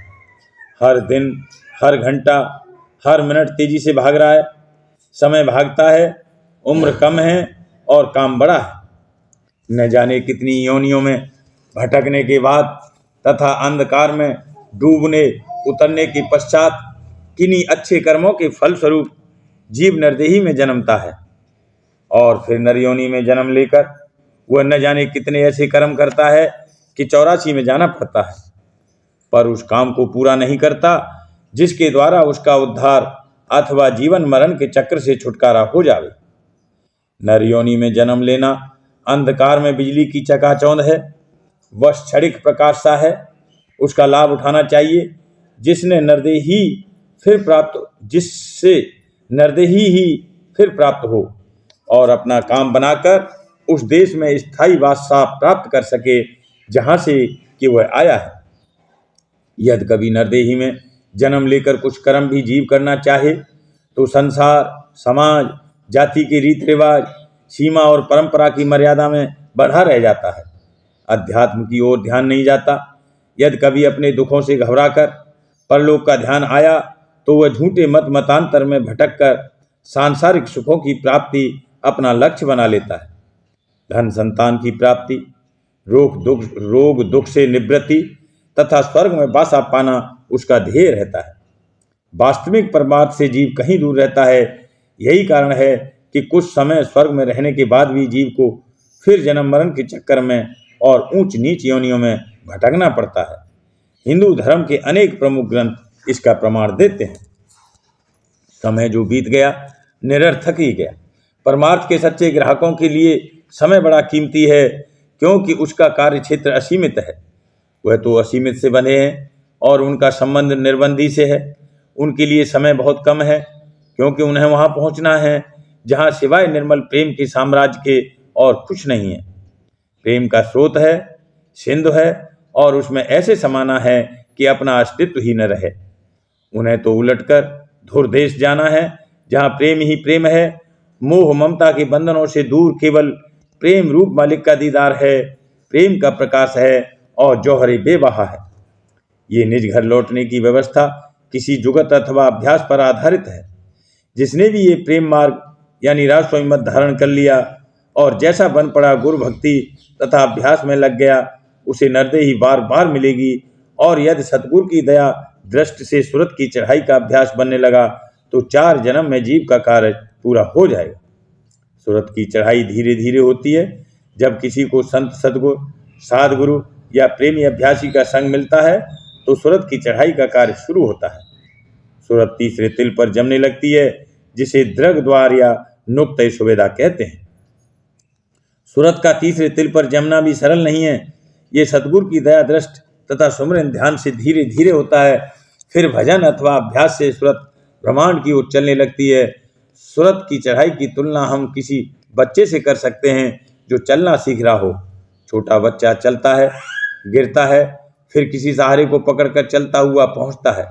A: हर दिन, हर घंटा, हर मिनट तेजी से भाग रहा है। समय भागता है, उम्र कम है और काम बड़ा है। न जाने कितनी योनियों में भटकने के बाद तथा अंधकार में डूबने उतरने के पश्चात किन्हीं अच्छे कर्मों के फलस्वरूप जीव नरदेही में जन्मता है और फिर नरयोनि में जन्म लेकर वह न जाने कितने ऐसे कर्म करता है कि 84 में जाना पड़ता है, पर उस काम को पूरा नहीं करता जिसके द्वारा उसका उद्धार अथवा जीवन मरण के चक्र से छुटकारा हो जावे। नरयोनि में जन्म लेना अंधकार में बिजली की चकाचौंध है, वह क्षणिक प्रकाश सा है। उसका लाभ उठाना चाहिए, जिससे नरदेही ही फिर प्राप्त हो और अपना काम बनाकर उस देश में स्थायी वास प्राप्त कर सके जहाँ से कि वह आया है। यदि कभी नरदेही में जन्म लेकर कुछ कर्म भी जीव करना चाहे तो संसार, समाज, जाति के रीति रिवाज, सीमा और परंपरा की मर्यादा में बढ़ा रह जाता है, अध्यात्म की ओर ध्यान नहीं जाता। यदि कभी अपने दुखों से घबराकर परलोक का ध्यान आया तो वह झूठे मतांतर में भटककर सांसारिक सुखों की प्राप्ति अपना लक्ष्य बना लेता है। धन संतान की प्राप्ति, रोग दुख से निवृत्ति तथा स्वर्ग में वासा पाना उसका ध्येय रहता है। वास्तविक परमार्थ से जीव कहीं दूर रहता है। यही कारण है कि कुछ समय स्वर्ग में रहने के बाद भी जीव को फिर जन्म मरण के चक्कर में और ऊंच नीच योनियों में भटकना पड़ता है। हिंदू धर्म के अनेक प्रमुख ग्रंथ इसका प्रमाण देते हैं। समय जो बीत गया निरर्थक ही गया। परमार्थ के सच्चे ग्राहकों के लिए समय बड़ा कीमती है, क्योंकि उसका कार्य क्षेत्र असीमित है। वह तो असीमित से बने हैं और उनका संबंध निर्बंधी से है। उनके लिए समय बहुत कम है, क्योंकि उन्हें वहां पहुंचना है जहां सिवाय निर्मल प्रेम के साम्राज्य के और कुछ नहीं है। प्रेम का स्रोत है, सिंधु है और उसमें ऐसे समाना है कि अपना अस्तित्व ही न रहे। उन्हें तो उलटकर धुर देश जाना है जहां प्रेम ही प्रेम है। मोह ममता के बंधनों से दूर केवल प्रेम रूप मालिक का दीदार है। प्रेम का प्रकाश है और जौहरे बेबहा है। ये निज घर लौटने की व्यवस्था किसी जुगत अथवा अभ्यास पर आधारित है। जिसने भी ये प्रेम मार्ग यानी राजस्वामी मत धारण कर लिया और जैसा बन पड़ा गुरु भक्ति तथा अभ्यास में लग गया, उसे नरदेही बार बार मिलेगी। और यदि सतगुरु की दया दृष्टि से सुरत की चढ़ाई का अभ्यास बनने लगा तो 4 जन्म में जीव का कार्य पूरा हो जाएगा। सुरत की चढ़ाई धीरे धीरे होती है। जब किसी को संत सदगुरु, साधगुरु या प्रेमी अभ्यासी का संग मिलता है तो सुरत की चढ़ाई का कार्य शुरू होता है। सुरत तीसरे तिल पर जमने लगती है, जिसे द्रग द्वार या नुक्ते सुवेदा कहते हैं। सुरत का तीसरे तिल पर जमना भी सरल नहीं है। ये सतगुरु की दया दृष्टि तथा सुमरन ध्यान से धीरे धीरे होता है। फिर भजन अथवा अभ्यास से सुरत ब्रह्मांड की ओर चलने लगती है। सुरत की चढ़ाई की तुलना हम किसी बच्चे से कर सकते हैं जो चलना सीख रहा हो। छोटा बच्चा चलता है, गिरता है, फिर किसी सहारे को पकड़कर चलता हुआ पहुंचता है।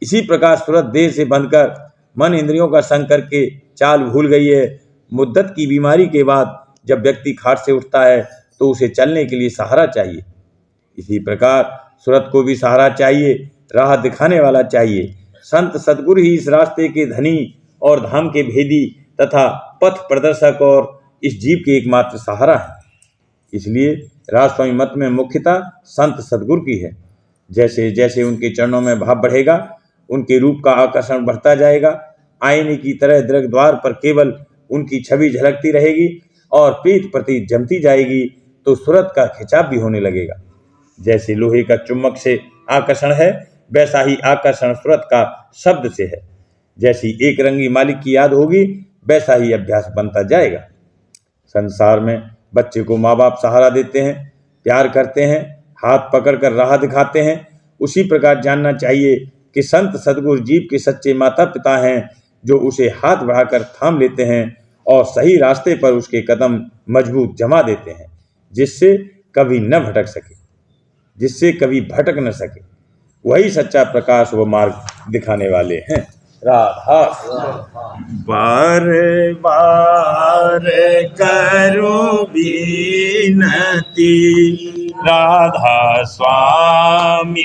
A: इसी प्रकार सुरत देह से बंधकर मन इंद्रियों का संग करके चाल भूल गई है। मुद्दत की बीमारी के बाद जब व्यक्ति खाट से उठता है तो उसे चलने के लिए सहारा चाहिए। इसी प्रकार सुरत को भी सहारा चाहिए, राह दिखाने वाला चाहिए। संत सदगुरु ही इस रास्ते के धनी और धाम के भेदी तथा पथ प्रदर्शक और इस जीव के एकमात्र सहारा है। इसलिए राजस्वामी मत में मुख्यता संत सदगुरु की है। जैसे जैसे उनके चरणों में भाव बढ़ेगा, उनके रूप का आकर्षण बढ़ता जाएगा। आईने की तरह दृग द्वार पर केवल उनकी छवि झलकती रहेगी और प्रीत प्रतीत जमती जाएगी, तो सुरत का खिंचाव भी होने लगेगा। जैसे लोहे का चुम्बक से आकर्षण है, वैसा ही आकर्षण सुरत का शब्द से है। जैसी एक रंगी मालिक की याद होगी, वैसा ही अभ्यास बनता जाएगा। संसार में बच्चे को माँ बाप सहारा देते हैं, प्यार करते हैं, हाथ पकड़कर राह दिखाते हैं, उसी प्रकार जानना चाहिए कि संत सद्गुरु जीव के सच्चे माता पिता हैं, जो उसे हाथ बढ़ाकर थाम लेते हैं और सही रास्ते पर उसके कदम मजबूत जमा देते हैं, जिससे कभी न भटक सके, जिससे कभी भटक न सके। वही सच्चा प्रकाश व मार्ग दिखाने वाले हैं। राधा बार बार करूं विनती, राधा स्वामी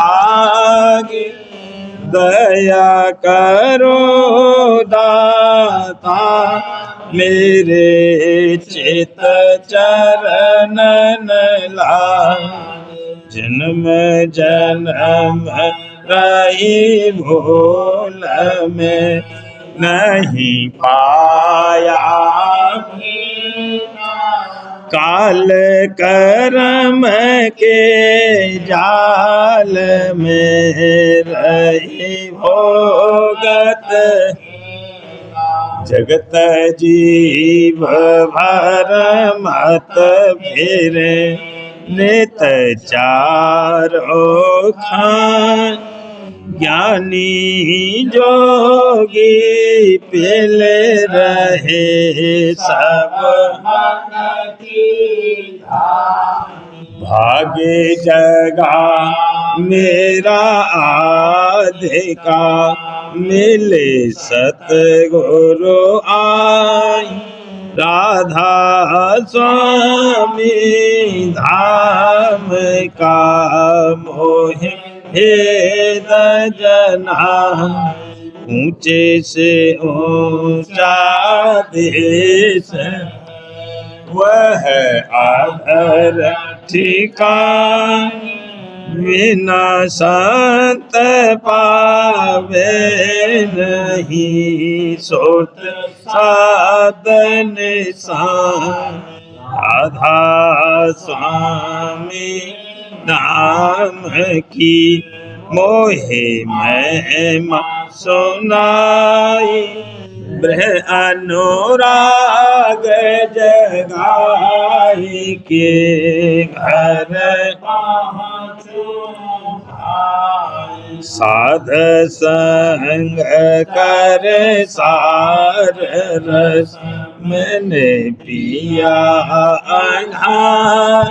A: आगे दया करो दाता, मेरे चित चरणन लागे, जन्म जन्म रही भूल में नहीं पाया, काल कर्म के जाल में रही भोगत, जगत जीव भर मत फिरे, नित चारों खान, ज्ञानी जोगी पिले रहे सब, भाग्य जगा मेरा आधे का, मिले सतगुरु आई, राधा स्वामी धाम का मोह भेद जना, ऊंचे से ऊंचा देश वह आधर ठिकान, बिना संत पावे नहीं सोत साधन सान, राधा स्वामी नाम की मोहे महिमा सुनाई, ब्रह अनुराग जगाई के घर साध संग कर सार रस, मैंने पिया अनहार,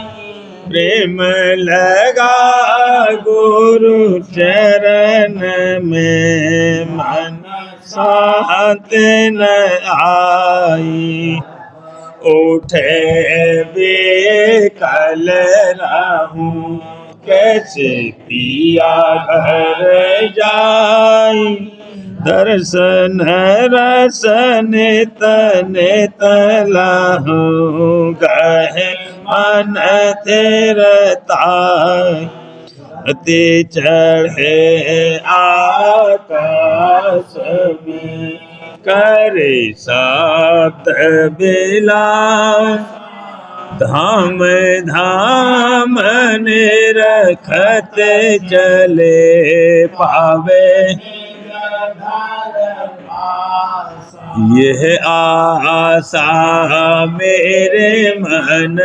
A: प्रेम लगा गुरु चरण में, मन साथ न आई, उठे बेकल रहूं, कैसे पिया घर जाई, दर्शन रसन नित लाहूं, गहे मन तेरताई, अति चढ़े आकाश में, करे सप्त बिलास, धाम धाम निरखत चले पावे, यह आशा मेरे मन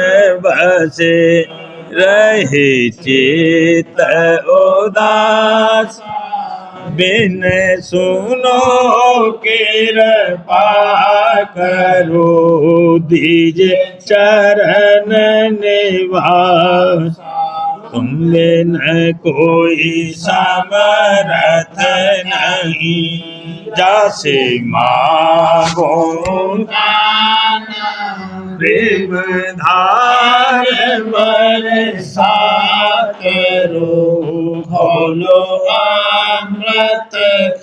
A: बसे, रहे चित उदास, बिन सुनो कृपा करो, दीजे चरण निवास, तुम बिन कोई समर्थ नहीं, जासे मांगो प्रेम धार बरसा करो, खोलो अमृत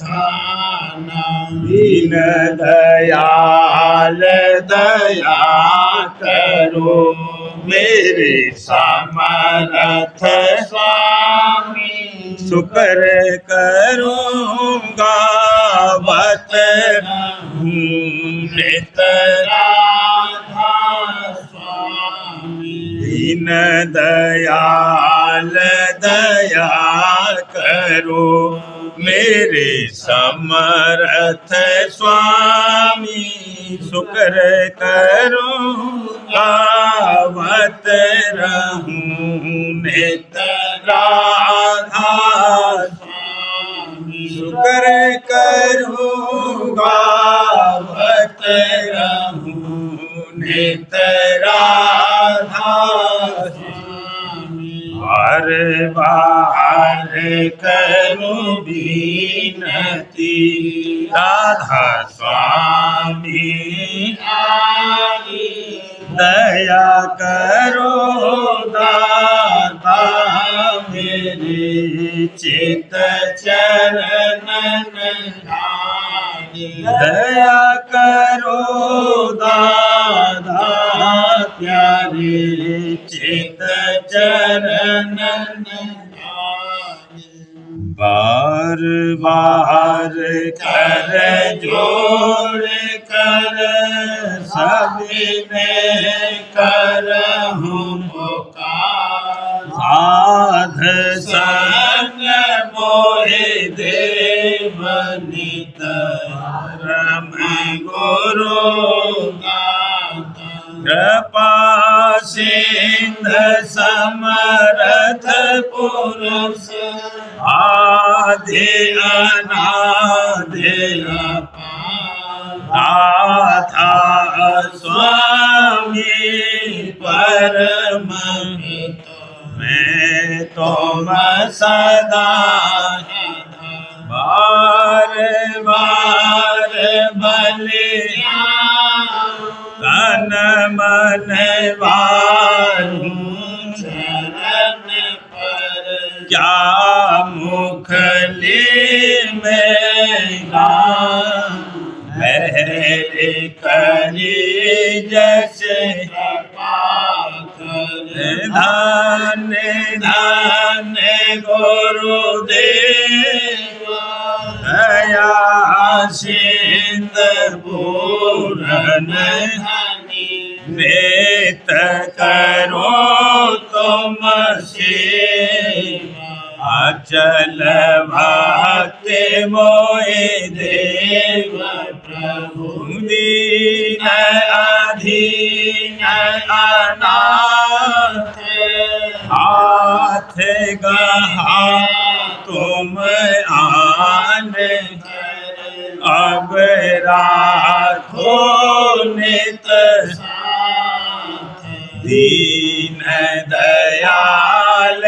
A: खाना, दीन दयाल दया करो, मेरे समर्थ स्वामी, शुक्र करूँगा बत नित, राधा स्वामी, दीन दयाल दया करो, मेरे समर्थ स्वामी, शुक्र करूँगा गावत रहूं नित राधा शुक्र करूं गावत रहूं नित राधा बार बार करूं बीनती राधा स्वामी दया करो दाता मेरे चित चरणन दया करो दादा प्यारे चित चरणन बार बार कर जोड़ कर सबने करहूं पुकार साध संग मोहे देव नित रम गुरु कृपा सिंध समर्थ पुरुष आदि अनादि नाथा स्वामी परम मैं तुम सदा बार बार बलिया तन मन वारूं चरण पर क्या मुखली में मेरे करी जैसे धन धन गुरुदेव दया सिंध पूरन नेत करो तुम सेवा अचल भक्ति मोहि देव प्रभु दीन अधीन अनाथ हाथ गहा तुम आन अब राखो नित दीन दयाल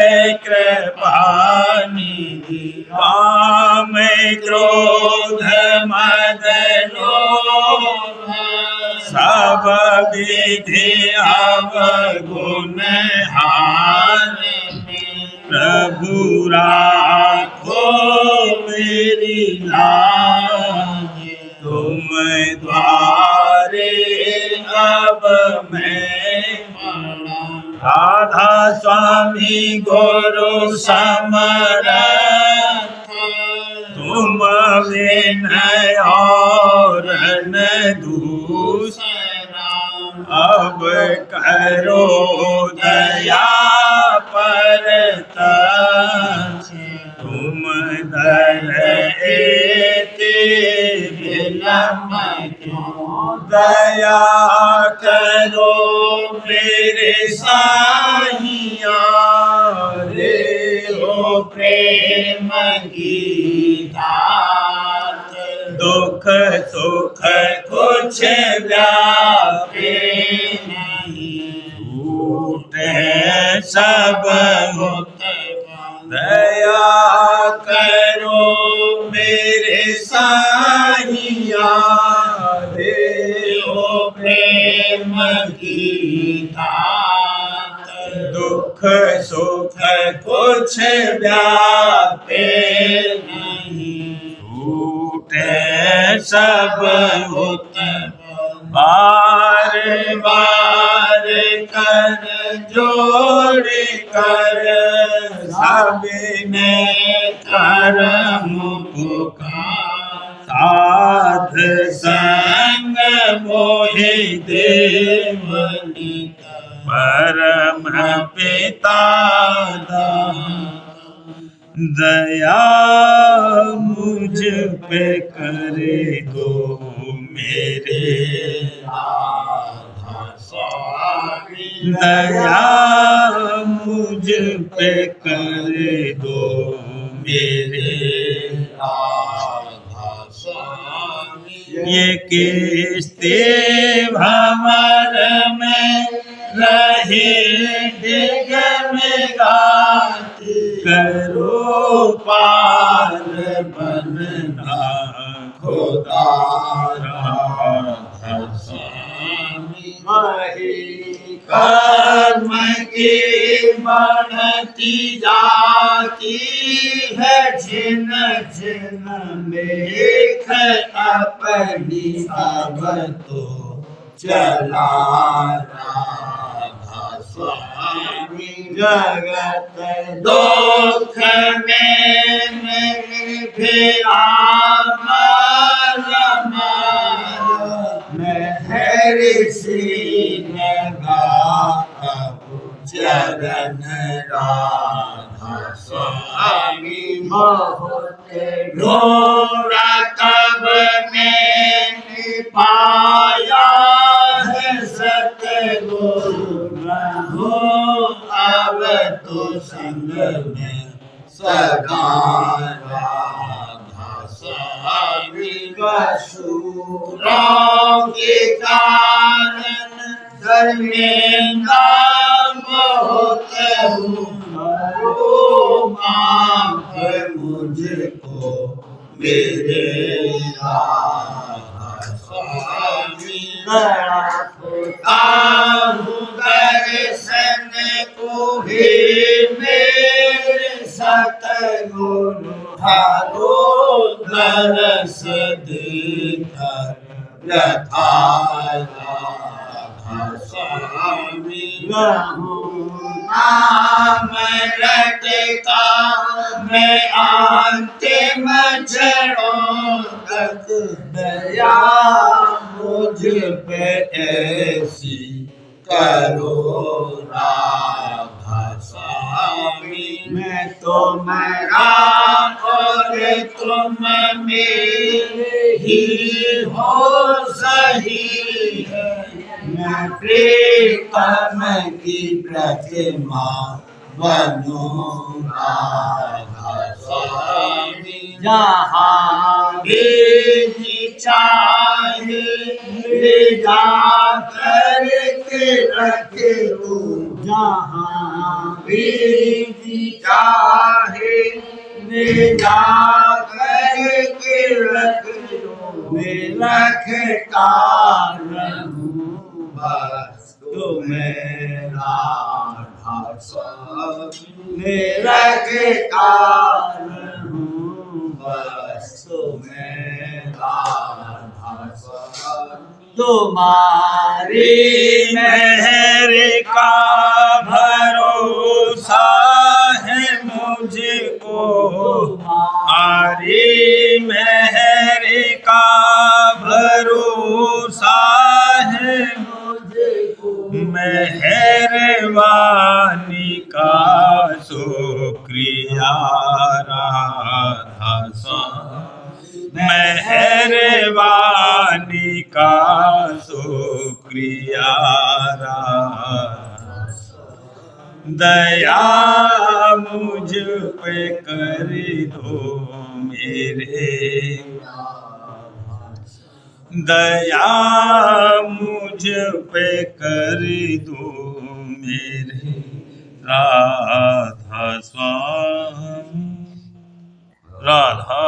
A: कृपानिधि काम क्रोध मद लोभ सब विधि अवगुण हार प्रभु राखो मेरी लाज तुम द्वारे अब मैं राधा स्वामी गुरु समर्थ तुम विनय और न दूसरा अब करो दया पर तुम दर एते विलम्ब क्यों दया करो मेरे साहिया रे हो प्रेम की दात दुख सुख कुछ व्यापे नहीं टूटे सब मुक्त दया करो मेरे साहिया देहो प्रेम की दात दुख सुख कुछ व्यापे नहीं टूटे सब उत्तम बार बार कर जोड़ कर सबने करहूं पुकार साध संग मोहि देव नित परम पिता दया मुझ पे करे दो मेरे राधा स्वामी दया मुझ पे कर दो मेरे
B: राधा स्वामी।
A: ये किस्ते भंवर में रहे डगमगाती करो पार बनना खुदा राधा स्वामी।
B: वही कर्म की बढ़ती जाती है झिन झिन मेघ अपनी अब तो चला राधा स्वामी। जगत दुख में भी आमर मेहर सी लगा चरण राधा स्वामी। बहुत ढोरा तब मैंने पाया है सतगुरु हो अब तो संग में सदा राधा स्वामी। वसुरों के कारण धर्मेंद्र बहुत हूँ माफ मुझको मेरे राधा स्वामी। दर्शन को भी मेरे सतगुरु हारो दरस देकर व्यथा राधा स्वामी। नाम रटता मैं अंतिम क्षणों तक दया मुझ पे ऐसी करो राधा स्वामी। मैं तुम्हारा और तुम मेरे ही हो सही है। मैं प्रीतम की प्रतिमा बनूं राधा स्वामी। जहाँ भी चाहे ले जा कर के रख लूं। जहाँ भी चाहे ले जा कर के रख लूं। मैं रखता रहूं बस तुम्हें राधा स्वामी। मैं रखता रहूं बस तुम्हें राधा स्वामी। तुम्हारी
A: मेहर का भरोसा है मुझको तुम्हारी मेहर का भरोसा है मुझको। मेहरबानी का शुक्रिया राधा स्वामी। मेहरबानी का शुक्रिया राधा स्वामी। दया मुझ पे कर दो मेरे दया मुझ पे कर दो मेरे राधा स्वामी। राधा